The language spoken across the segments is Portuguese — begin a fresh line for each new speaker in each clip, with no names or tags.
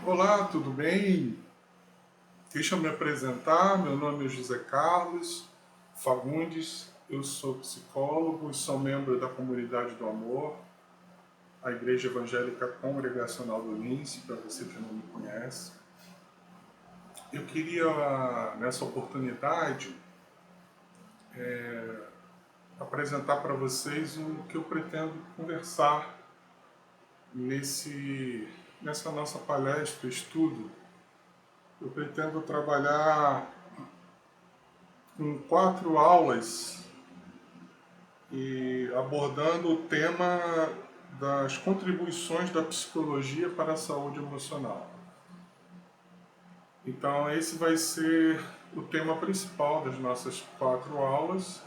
Olá, tudo bem? Deixa eu me apresentar. Meu nome é José Carlos Fagundes. Eu sou psicólogo e sou membro da Comunidade do Amor, a Igreja Evangélica Congregacional do Lince, para você que não me conhece. Eu queria, nessa oportunidade, apresentar para vocês o que eu pretendo conversar nessa nossa palestra, estudo. Eu pretendo trabalhar com 4 aulas e abordando o tema das contribuições da psicologia para a saúde emocional. Então, esse vai ser o tema principal das nossas 4 aulas,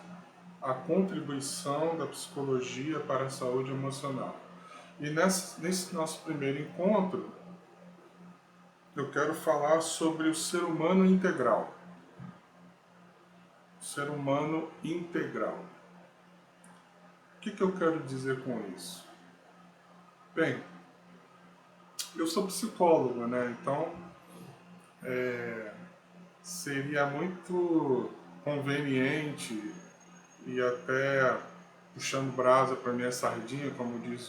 a contribuição da psicologia para a saúde emocional. E nesse nosso primeiro encontro, eu quero falar sobre o ser humano integral. O ser humano integral. O que eu quero dizer com isso? Bem, eu sou psicólogo, né? Então, seria muito conveniente e até puxando brasa para minha sardinha, como diz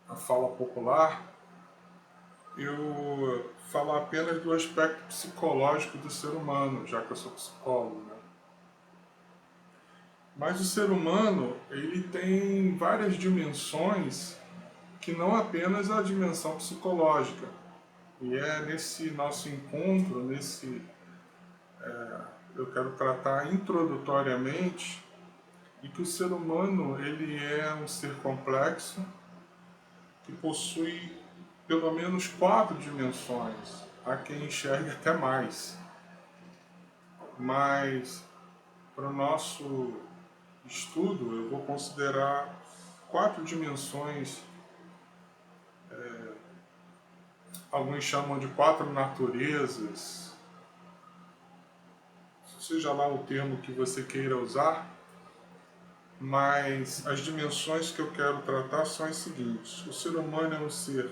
a fala popular, eu falar apenas do aspecto psicológico do ser humano, já que eu sou psicólogo, né? Mas o ser humano, ele tem várias dimensões que não apenas a dimensão psicológica. E é nesse nosso encontro, eu quero tratar introdutoriamente de que o ser humano ele é um ser complexo que possui pelo menos 4 dimensões. Há quem enxergue até mais. Mas para o nosso estudo eu vou considerar 4 dimensões, alguns chamam de 4 naturezas, seja lá o termo que você queira usar, mas as dimensões que eu quero tratar são as seguintes. O ser humano é um ser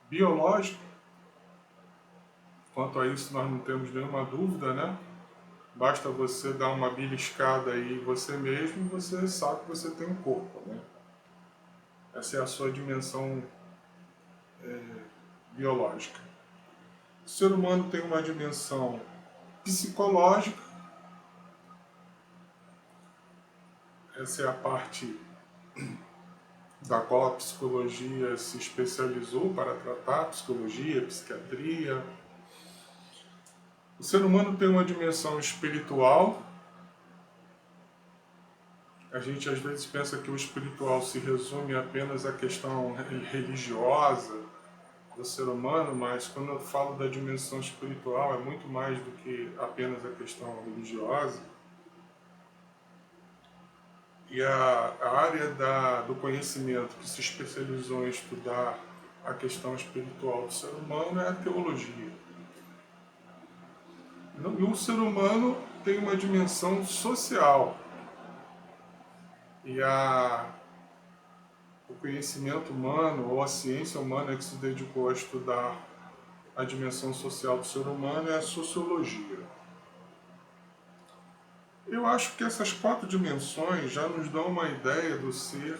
biológico, quanto a isso nós não temos nenhuma dúvida, né? Basta você dar uma beliscada aí você mesmo e você sabe que você tem um corpo, né? Essa é a sua dimensão biológica. O ser humano tem uma dimensão psicológica, essa é a parte da qual a psicologia se especializou para tratar, psicologia, psiquiatria. O ser humano tem uma dimensão espiritual. A gente às vezes pensa que o espiritual se resume apenas à questão religiosa do ser humano, mas quando eu falo da dimensão espiritual é muito mais do que apenas a questão religiosa. E a área do conhecimento que se especializou em estudar a questão espiritual do ser humano é a teologia. E o ser humano tem uma dimensão social. E o conhecimento humano, ou a ciência humana que se dedicou a estudar a dimensão social do ser humano é a sociologia. Eu acho que essas 4 dimensões já nos dão uma ideia do ser,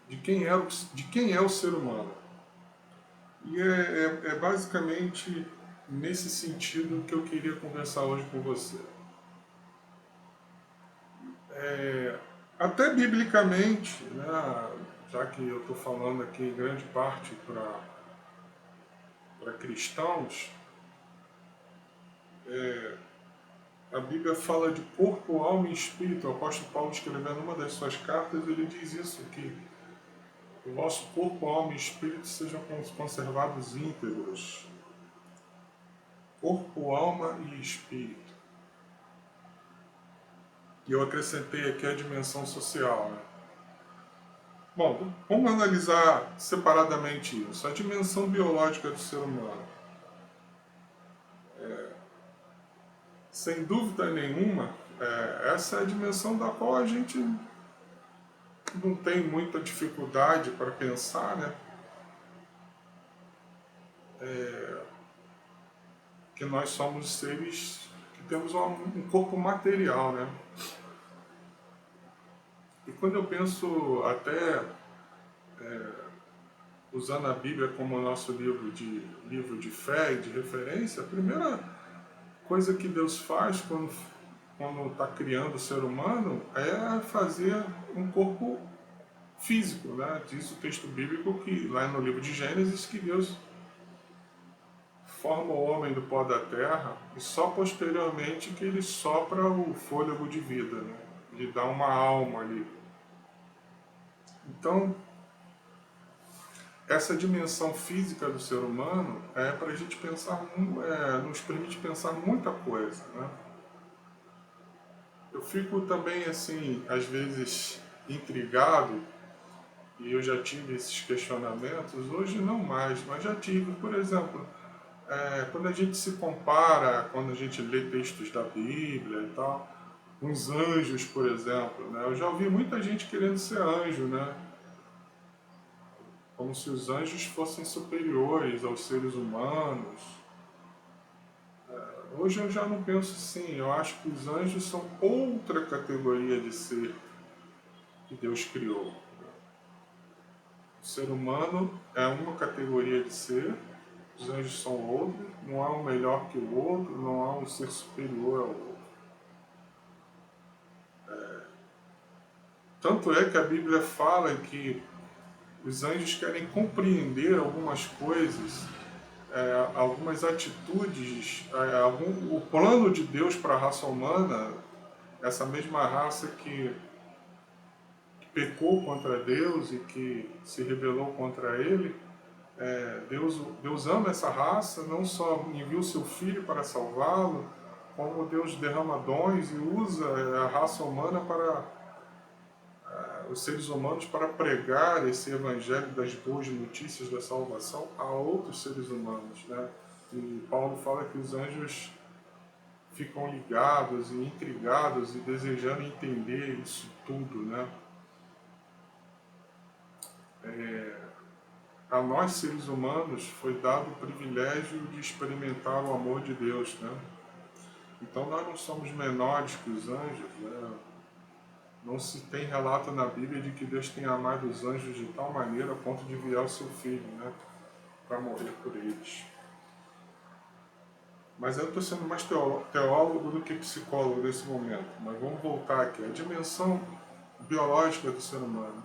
de quem é o ser humano. E é basicamente nesse sentido que eu queria conversar hoje com você. Até biblicamente, né, já que eu estou falando aqui em grande parte para cristãos, a Bíblia fala de corpo, alma e espírito. O apóstolo Paulo, escrevendo uma das suas cartas, ele diz isso, que o vosso corpo, alma e espírito sejam conservados íntegros. Corpo, alma e espírito. E eu acrescentei aqui a dimensão social, né? Bom, vamos analisar separadamente isso. A dimensão biológica do ser humano. Sem dúvida nenhuma, essa é a dimensão da qual a gente não tem muita dificuldade para pensar, né? que nós somos seres que temos um corpo material, né? E quando eu penso até usando a Bíblia como nosso livro de fé e de referência, a primeira coisa que Deus faz quando está criando o ser humano é fazer um corpo físico, né? Diz o texto bíblico que lá no livro de Gênesis que Deus forma o homem do pó da terra e só posteriormente que ele sopra o fôlego de vida, né? Lhe dá uma alma ali. Então, essa dimensão física do ser humano é para a gente pensar, nos permite pensar muita coisa, né? Eu fico também assim, às vezes intrigado, e eu já tive esses questionamentos, hoje não mais, mas já tive, por exemplo, quando a gente se compara, quando a gente lê textos da Bíblia e tal, uns anjos, por exemplo, né? Eu já ouvi muita gente querendo ser anjo, né? Como se os anjos fossem superiores aos seres humanos. Hoje eu já não penso assim, eu acho que os anjos são outra categoria de ser que Deus criou. O ser humano é uma categoria de ser, os anjos são outra, não há um melhor que o outro, não há um ser superior ao outro. Tanto é que a Bíblia fala que os anjos querem compreender algumas coisas, algumas atitudes, o plano de Deus para a raça humana, essa mesma raça que pecou contra Deus e que se rebelou contra Ele. Deus ama essa raça, não só enviou seu Filho para salvá-lo, como Deus derrama dons e usa a raça humana para os seres humanos para pregar esse evangelho das boas notícias da salvação a outros seres humanos, né? E Paulo fala que os anjos ficam ligados e intrigados e desejando entender isso tudo, né? A nós seres humanos foi dado o privilégio de experimentar o amor de Deus, né? Então nós não somos menores que os anjos, né? Não se tem relato na Bíblia de que Deus tenha amado os anjos de tal maneira a ponto de enviar o seu Filho, né, para morrer por eles. Mas eu estou sendo mais teólogo do que psicólogo nesse momento. Mas vamos voltar aqui. A dimensão biológica do ser humano.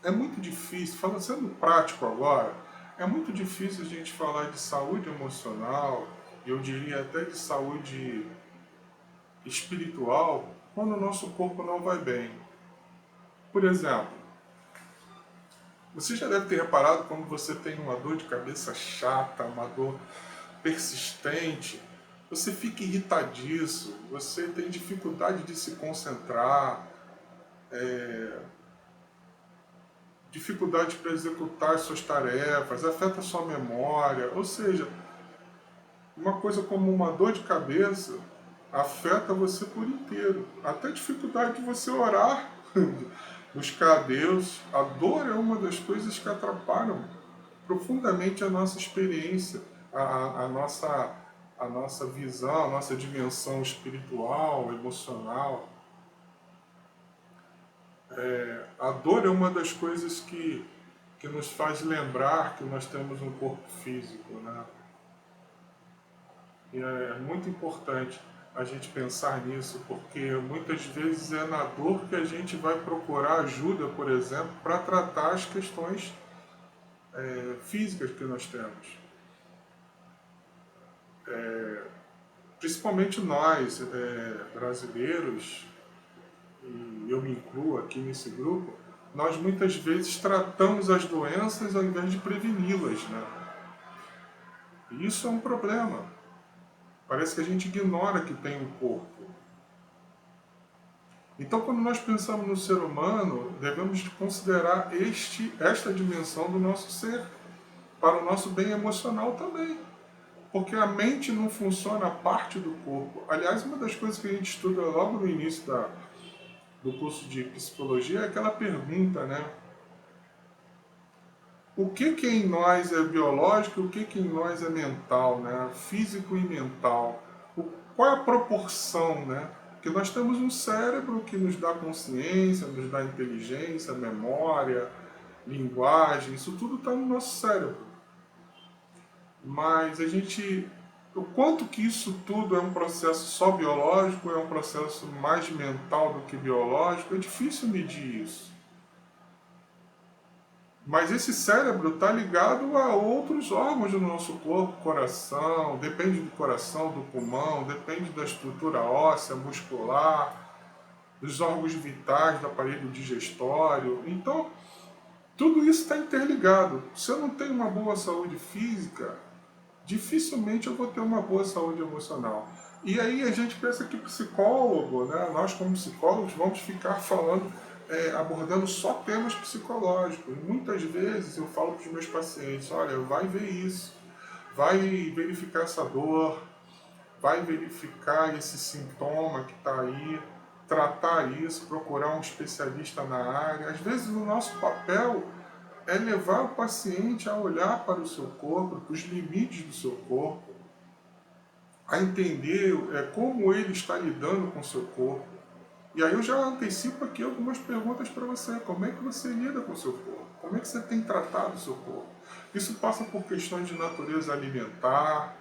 É muito difícil, sendo prático agora, é muito difícil a gente falar de saúde emocional, eu diria até de saúde espiritual, quando o nosso corpo não vai bem. Por exemplo, você já deve ter reparado quando você tem uma dor de cabeça chata, uma dor persistente, você fica irritadiço, você tem dificuldade de se concentrar, dificuldade para executar suas tarefas, afeta a sua memória, ou seja, uma coisa como uma dor de cabeça afeta você por inteiro, até dificuldade de você orar, buscar a Deus. A dor é uma das coisas que atrapalham profundamente a nossa experiência, a nossa visão, a nossa dimensão espiritual, emocional. A dor é uma das coisas que nos faz lembrar que nós temos um corpo físico, né? E é muito importante a gente pensar nisso, porque muitas vezes é na dor que a gente vai procurar ajuda, por exemplo, para tratar as questões físicas que nós temos. Principalmente nós, brasileiros, e eu me incluo aqui nesse grupo, nós muitas vezes tratamos as doenças ao invés de preveni-las, né? E isso é um problema. Parece que a gente ignora que tem um corpo. Então, quando nós pensamos no ser humano, devemos considerar esta dimensão do nosso ser, para o nosso bem emocional também. Porque a mente não funciona a parte do corpo. Aliás, uma das coisas que a gente estuda logo no início do curso de psicologia é aquela pergunta, né? o que em nós é biológico e o que em nós é mental, né? Físico e mental. Qual é a proporção, né? Porque nós temos um cérebro que nos dá consciência, nos dá inteligência, memória, linguagem, isso tudo está no nosso cérebro. Mas a gente, o quanto que isso tudo é um processo só biológico, é um processo mais mental do que biológico, é difícil medir isso. Mas esse cérebro está ligado a outros órgãos do nosso corpo, coração, depende do coração, do pulmão, depende da estrutura óssea, muscular, dos órgãos vitais, do aparelho digestório. Então, tudo isso está interligado. Se eu não tenho uma boa saúde física, dificilmente eu vou ter uma boa saúde emocional. E aí a gente pensa que psicólogo, né, nós como psicólogos vamos ficar falando, abordando só temas psicológicos. Muitas vezes eu falo para os meus pacientes, olha, vai ver isso, vai verificar essa dor, vai verificar esse sintoma que está aí, tratar isso, procurar um especialista na área. Às vezes o nosso papel é levar o paciente a olhar para o seu corpo, para os limites do seu corpo, a entender como ele está lidando com o seu corpo. E aí eu já antecipo aqui algumas perguntas para você. Como é que você lida com o seu corpo? Como é que você tem tratado o seu corpo? Isso passa por questões de natureza alimentar,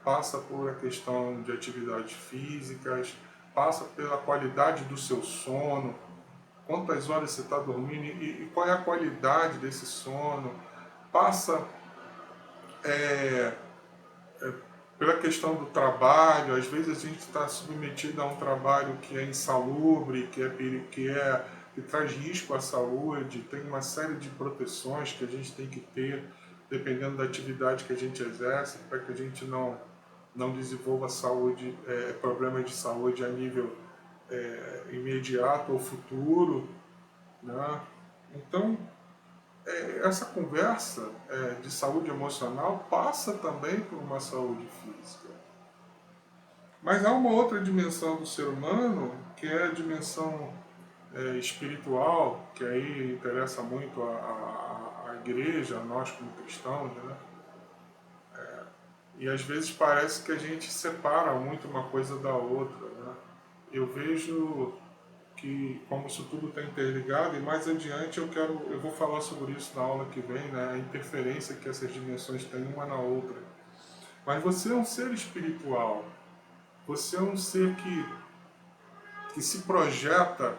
passa por a questão de atividades físicas, passa pela qualidade do seu sono, quantas horas você está dormindo e qual é a qualidade desse sono, passa pela questão do trabalho. Às vezes a gente está submetido a um trabalho que é insalubre, que traz risco à saúde, tem uma série de proteções que a gente tem que ter, dependendo da atividade que a gente exerce, para que a gente não desenvolva problemas de saúde a nível imediato ou futuro, né? Então, essa conversa de saúde emocional passa também por uma saúde física. Mas há uma outra dimensão do ser humano, que é a dimensão espiritual, que aí interessa muito a igreja, a nós como cristãos, né? E às vezes parece que a gente separa muito uma coisa da outra, né? Eu vejo que como isso tudo está interligado, e mais adiante eu vou falar sobre isso na aula que vem, né? A interferência que essas dimensões têm uma na outra. Mas você é um ser espiritual, você é um ser que se projeta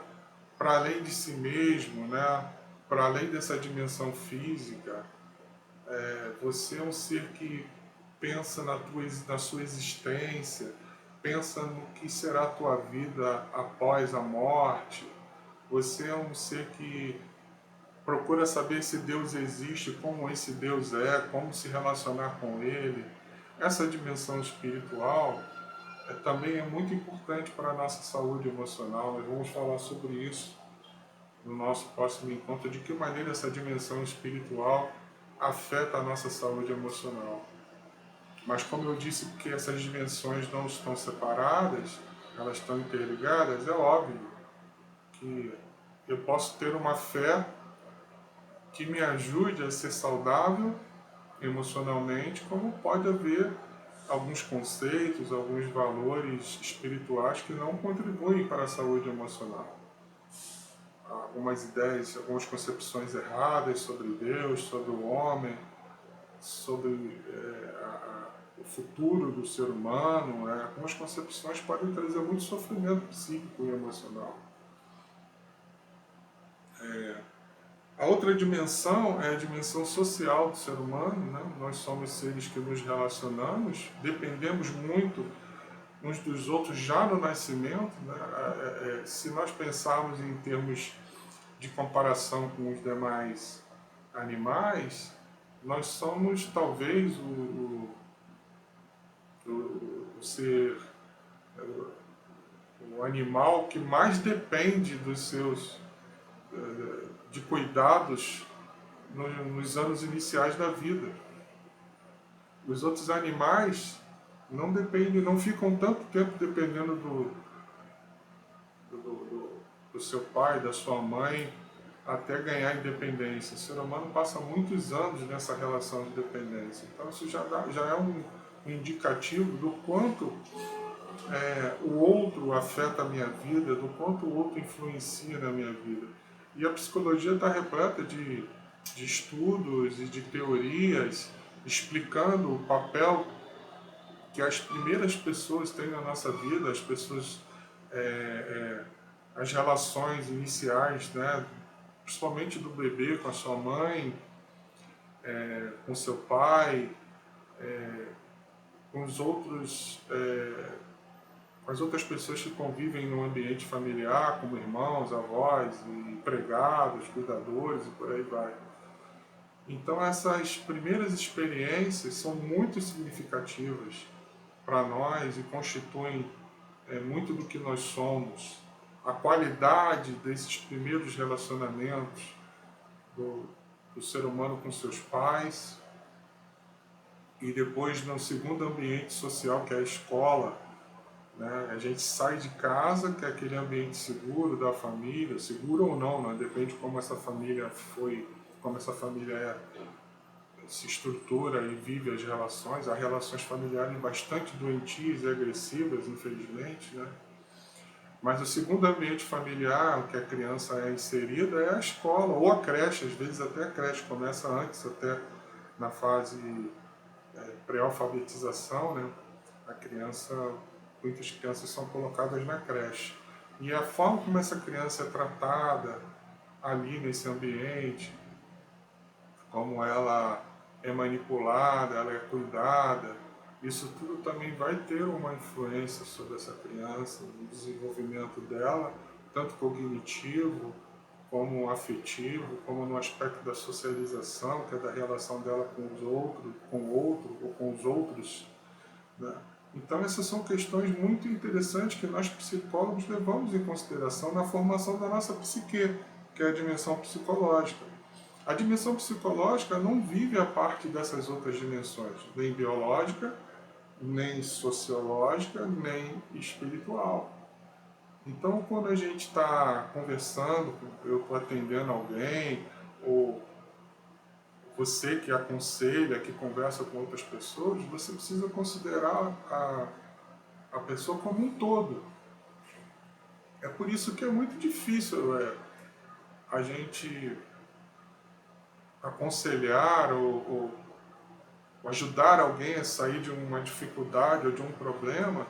para além de si mesmo, né? Para além dessa dimensão física. Você é um ser que pensa na sua existência, pensa no que será a tua vida após a morte. Você é um ser que procura saber se Deus existe, como esse Deus é, como se relacionar com Ele. Essa dimensão espiritual também é muito importante para a nossa saúde emocional. Nós vamos falar sobre isso no nosso próximo encontro, de que maneira essa dimensão espiritual afeta a nossa saúde emocional. Mas como eu disse que essas dimensões não estão separadas, elas estão interligadas, é óbvio que eu posso ter uma fé que me ajude a ser saudável emocionalmente, como pode haver alguns conceitos, alguns valores espirituais que não contribuem para a saúde emocional. Algumas ideias, algumas concepções erradas sobre Deus, sobre o homem, sobre o futuro do ser humano, algumas concepções podem trazer muito sofrimento psíquico e emocional. A outra dimensão é a dimensão social do ser humano, né? Nós somos seres que nos relacionamos, dependemos muito uns dos outros já no nascimento, né? Se nós pensarmos em termos de comparação com os demais animais, nós somos talvez o ser, o animal que mais depende dos seus de cuidados nos anos iniciais da vida. Os outros animais não dependem, não ficam tanto tempo dependendo do seu pai, da sua mãe, até ganhar independência. O ser humano passa muitos anos nessa relação de dependência. Então isso já é um indicativo do quanto o outro afeta a minha vida, do quanto o outro influencia na minha vida. E a psicologia está repleta de estudos e de teorias explicando o papel que as primeiras pessoas têm na nossa vida, as pessoas, as relações iniciais, né, principalmente do bebê com a sua mãe, com seu pai, com os outros, com as outras pessoas que convivem no ambiente familiar, como irmãos, avós, empregados, cuidadores e por aí vai. Então essas primeiras experiências são muito significativas para nós e constituem muito do que nós somos. A qualidade desses primeiros relacionamentos do ser humano com seus pais e depois no segundo ambiente social, que é a escola, né? A gente sai de casa, que é aquele ambiente seguro da família, seguro ou não, né? Depende de como essa família foi, como essa família se estrutura e vive as relações. Há relações familiares bastante doentias e agressivas, infelizmente, né? Mas o segundo ambiente familiar que a criança é inserida é a escola ou a creche. Às vezes até a creche começa antes, até na fase pré-alfabetização, né? A criança, muitas crianças são colocadas na creche. E a forma como essa criança é tratada ali nesse ambiente, como ela é manipulada, ela é cuidada, isso tudo também vai ter uma influência sobre essa criança, no desenvolvimento dela, tanto cognitivo, como afetivo, como no aspecto da socialização, que é da relação dela com os outros, com o outro ou com os outros, né? Então essas são questões muito interessantes que nós psicólogos levamos em consideração na formação da nossa psique, que é a dimensão psicológica. A dimensão psicológica não vive a parte dessas outras dimensões, nem biológica, nem sociológica, nem espiritual. Então, quando a gente está conversando, eu estou atendendo alguém, ou você que aconselha, que conversa com outras pessoas, você precisa considerar a pessoa como um todo. É por isso que é muito difícil a gente aconselhar ou ajudar alguém a sair de uma dificuldade ou de um problema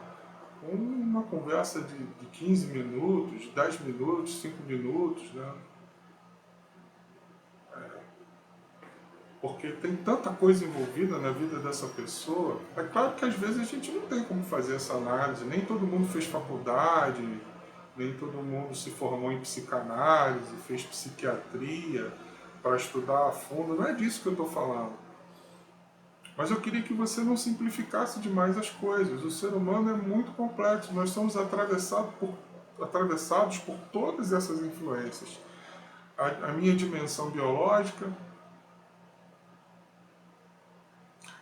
com uma conversa de 15 minutos, 10 minutos, 5 minutos, né? Porque tem tanta coisa envolvida na vida dessa pessoa. É claro que às vezes a gente não tem como fazer essa análise, nem todo mundo fez faculdade, nem todo mundo se formou em psicanálise, fez psiquiatria para estudar a fundo, não é disso que eu estou falando. Mas eu queria que você não simplificasse demais as coisas. O ser humano é muito complexo, nós somos atravessados por todas essas influências. A minha dimensão biológica,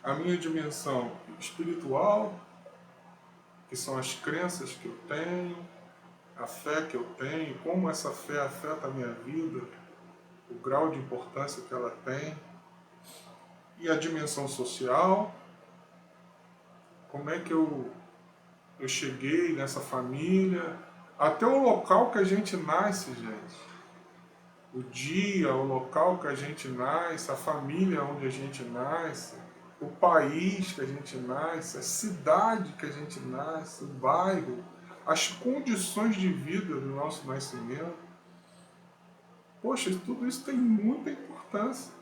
a minha dimensão espiritual, que são as crenças que eu tenho, a fé que eu tenho, como essa fé afeta a minha vida, o grau de importância que ela tem, e a dimensão social, como é que eu cheguei nessa família, até o local que a gente nasce, gente. O dia, o local que a gente nasce, a família onde a gente nasce, o país que a gente nasce, a cidade que a gente nasce, o bairro, as condições de vida do nosso nascimento. Poxa, tudo isso tem muita importância.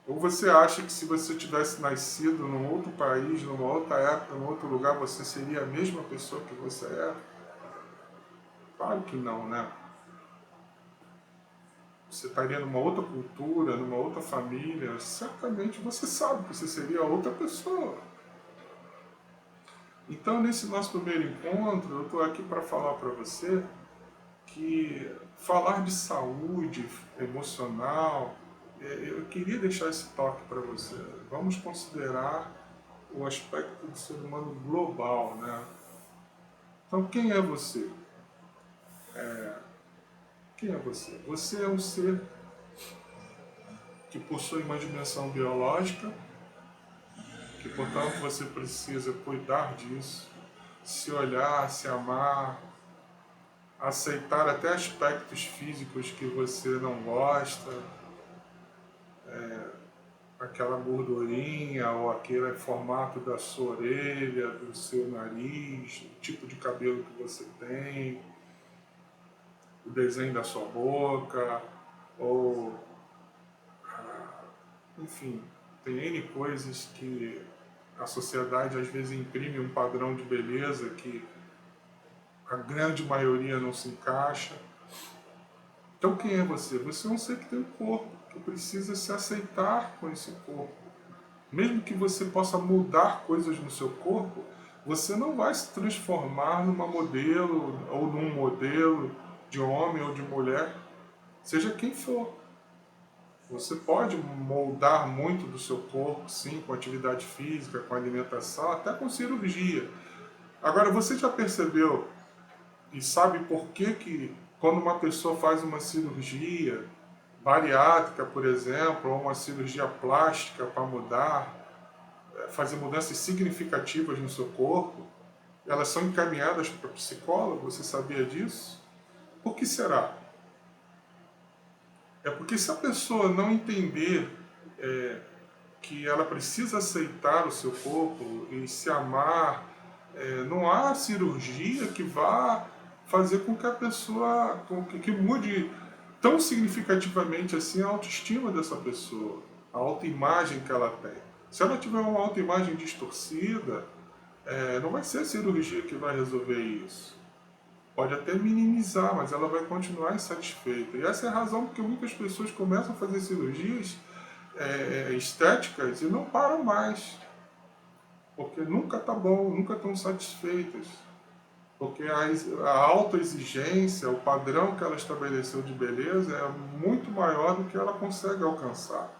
Ou você acha que se você tivesse nascido num outro país, numa outra época, num outro lugar, você seria a mesma pessoa que você é? Claro que não, né? Você estaria numa outra cultura, numa outra família, certamente você sabe que você seria outra pessoa. Então, nesse nosso primeiro encontro, eu estou aqui para falar para você que falar de saúde emocional, eu queria deixar esse toque para você. Vamos considerar o aspecto do ser humano global, né? Então, quem é você? Quem é você? Você é um ser que possui uma dimensão biológica, que portanto você precisa cuidar disso, se olhar, se amar, aceitar até aspectos físicos que você não gosta, aquela gordurinha ou aquele formato da sua orelha, do seu nariz, o tipo de cabelo que você tem, o desenho da sua boca, ou enfim, tem N coisas que a sociedade às vezes imprime um padrão de beleza que a grande maioria não se encaixa. Então quem é você? Você é um ser que tem um corpo, que precisa se aceitar com esse corpo. Mesmo que você possa mudar coisas no seu corpo, você não vai se transformar numa modelo ou num modelo de homem ou de mulher, seja quem for. Você pode moldar muito do seu corpo, sim, com atividade física, com alimentação, até com cirurgia. Agora, você já percebeu e sabe por que quando uma pessoa faz uma cirurgia bariátrica, por exemplo, ou uma cirurgia plástica para mudar, fazer mudanças significativas no seu corpo, elas são encaminhadas para psicólogo? Você sabia disso? Por que será? É porque se a pessoa não entender que ela precisa aceitar o seu corpo e se amar, não há cirurgia que vá fazer com que a pessoa, que mude tão significativamente assim a autoestima dessa pessoa, a autoimagem que ela tem. Se ela tiver uma autoimagem distorcida, não vai ser a cirurgia que vai resolver isso. Pode até minimizar, mas ela vai continuar insatisfeita. E essa é a razão porque muitas pessoas começam a fazer cirurgias estéticas e não param mais. Porque nunca tá bom, nunca estão satisfeitas. Porque a autoexigência, o padrão que ela estabeleceu de beleza é muito maior do que ela consegue alcançar.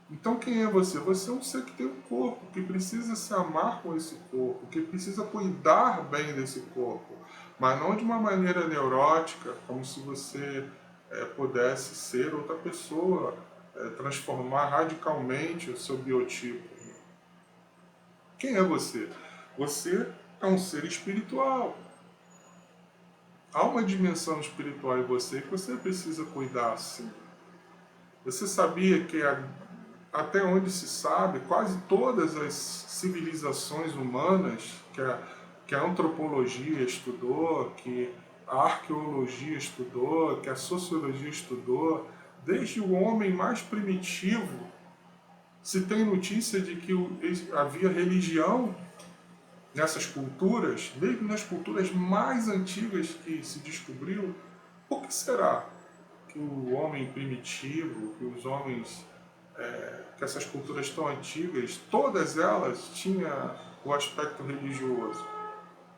Então quem é você? Você é um ser que tem um corpo, que precisa se amar com esse corpo, que precisa cuidar bem desse corpo, mas não de uma maneira neurótica, como se você pudesse ser outra pessoa, transformar radicalmente o seu biotipo. Quem é você? Você é um ser espiritual. Há uma dimensão espiritual em você que você precisa cuidar sim. Você sabia que até onde se sabe, quase todas as civilizações humanas que a antropologia estudou, que a arqueologia estudou, que a sociologia estudou, desde o homem mais primitivo, se tem notícia de que havia religião nessas culturas, mesmo nas culturas mais antigas que se descobriu. Por que será que o homem primitivo, que os homens, que essas culturas tão antigas, todas elas tinham o aspecto religioso?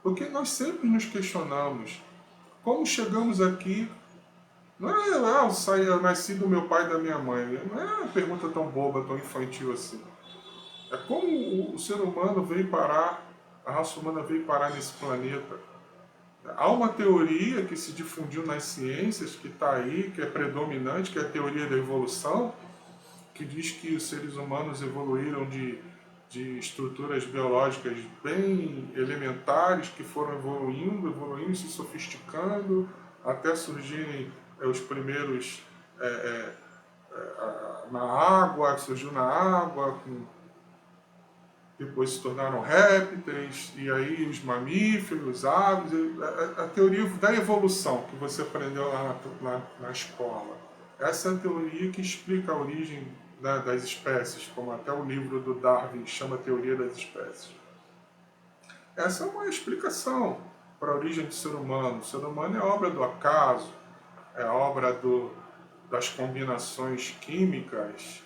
Porque nós sempre nos questionamos como chegamos aqui. Não é, eu nasci do meu pai e da minha mãe. Não é uma pergunta tão boba, tão infantil assim. É como o ser humano veio parar, a raça humana veio parar nesse planeta. Há uma teoria que se difundiu nas ciências, que está aí, que é predominante, que é a teoria da evolução, que diz que os seres humanos evoluíram de estruturas biológicas bem elementares, que foram evoluindo e se sofisticando, até surgirem os primeiros na água, surgiu na água, depois se tornaram répteis, e aí os mamíferos, aves, a teoria da evolução que você aprendeu lá na escola. Essa é a teoria que explica a origem das espécies, como até o livro do Darwin chama Teoria das Espécies. Essa é uma explicação para a origem do ser humano. O ser humano é obra do acaso, é obra das combinações químicas.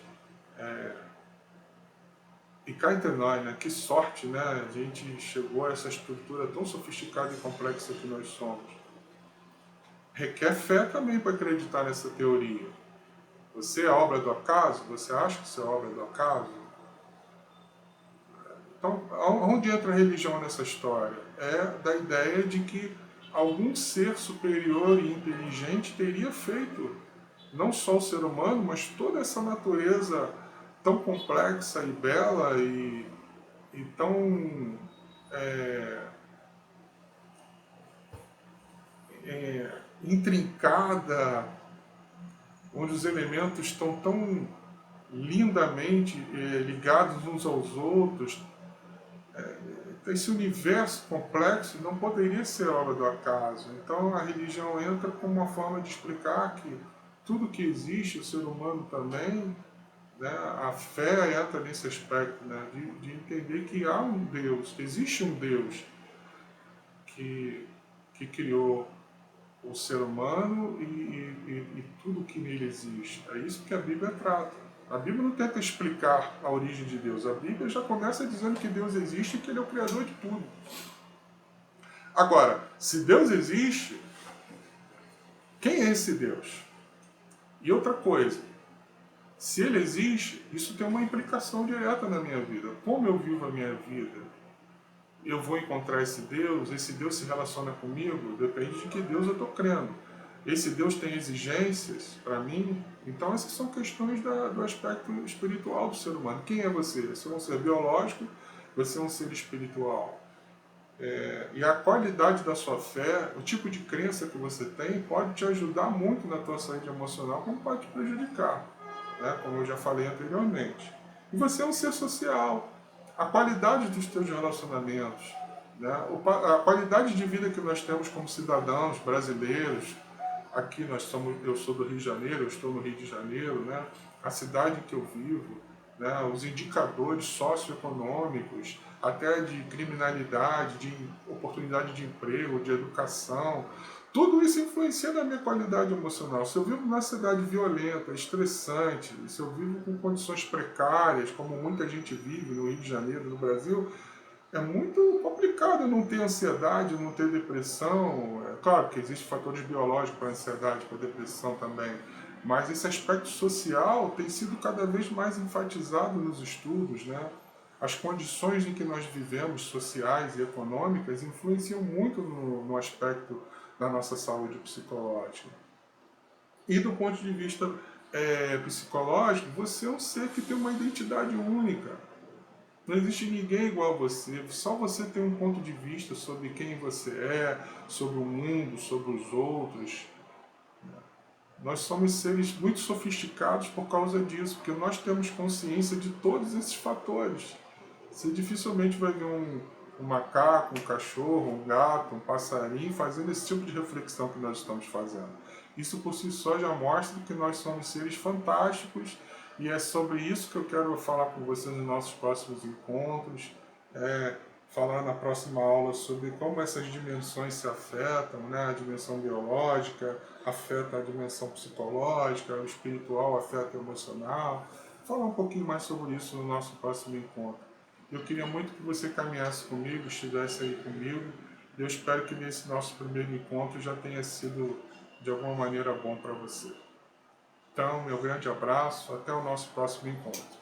E cá entre nós, né? Que sorte, né? A gente chegou a essa estrutura tão sofisticada e complexa que nós somos. Requer fé também para acreditar nessa teoria. Você é obra do acaso? Você acha que você é obra do acaso? Então, onde entra a religião nessa história? É da ideia de que algum ser superior e inteligente teria feito não só o ser humano, mas toda essa natureza tão complexa e bela e tão intrincada, onde os elementos estão tão lindamente ligados uns aos outros. Esse universo complexo não poderia ser obra do acaso. Então a religião entra como uma forma de explicar que tudo que existe, o ser humano também, né, a fé entra nesse aspecto, né, de entender que há um Deus, existe um Deus que criou o ser humano e tudo que nele existe. É isso que a Bíblia trata. A Bíblia não tenta explicar a origem de Deus. A Bíblia já começa dizendo que Deus existe e que Ele é o Criador de tudo. Agora, se Deus existe, quem é esse Deus? E outra coisa, se Ele existe, isso tem uma implicação direta na minha vida. Como eu vivo a minha vida? Eu vou encontrar esse Deus se relaciona comigo, depende de que Deus eu estou crendo. Esse Deus tem exigências para mim? Então essas são questões do aspecto espiritual do ser humano. Quem é você? Você é um ser biológico, você é um ser espiritual. E a qualidade da sua fé, o tipo de crença que você tem, pode te ajudar muito na tua saúde emocional, como pode te prejudicar, né? Como eu já falei anteriormente. E você é um ser social. A qualidade dos teus relacionamentos, né? A qualidade de vida que nós temos como cidadãos brasileiros, aqui eu sou do Rio de Janeiro, eu estou no Rio de Janeiro, né? A cidade em que eu vivo, né? Os indicadores socioeconômicos, até de criminalidade, de oportunidade de emprego, de educação, tudo isso influencia na minha qualidade emocional. Se eu vivo numa cidade violenta, estressante, se eu vivo com condições precárias, como muita gente vive no Rio de Janeiro, no Brasil, é muito complicado não ter ansiedade, não ter depressão. É claro que existem fatores biológicos para ansiedade, para depressão também, mas esse aspecto social tem sido cada vez mais enfatizado nos estudos, né? As condições em que nós vivemos, sociais e econômicas, influenciam muito no aspecto da nossa saúde psicológica. E do ponto de vista psicológico, você é um ser que tem uma identidade única. Não existe ninguém igual a você, só você tem um ponto de vista sobre quem você é, sobre o mundo, sobre os outros. Nós somos seres muito sofisticados por causa disso, porque nós temos consciência de todos esses fatores. Você dificilmente vai ver um macaco, um cachorro, um gato, um passarinho fazendo esse tipo de reflexão que nós estamos fazendo. Isso por si só já mostra que nós somos seres fantásticos e é sobre isso que eu quero falar com vocês nos nossos próximos encontros. Falar na próxima aula sobre como essas dimensões se afetam, né? A dimensão biológica afeta a dimensão psicológica, o espiritual afeta o emocional. Falar um pouquinho mais sobre isso no nosso próximo encontro. Eu queria muito que você caminhasse comigo, estivesse aí comigo. Eu espero que nesse nosso primeiro encontro já tenha sido de alguma maneira bom para você. Então, meu grande abraço, até o nosso próximo encontro.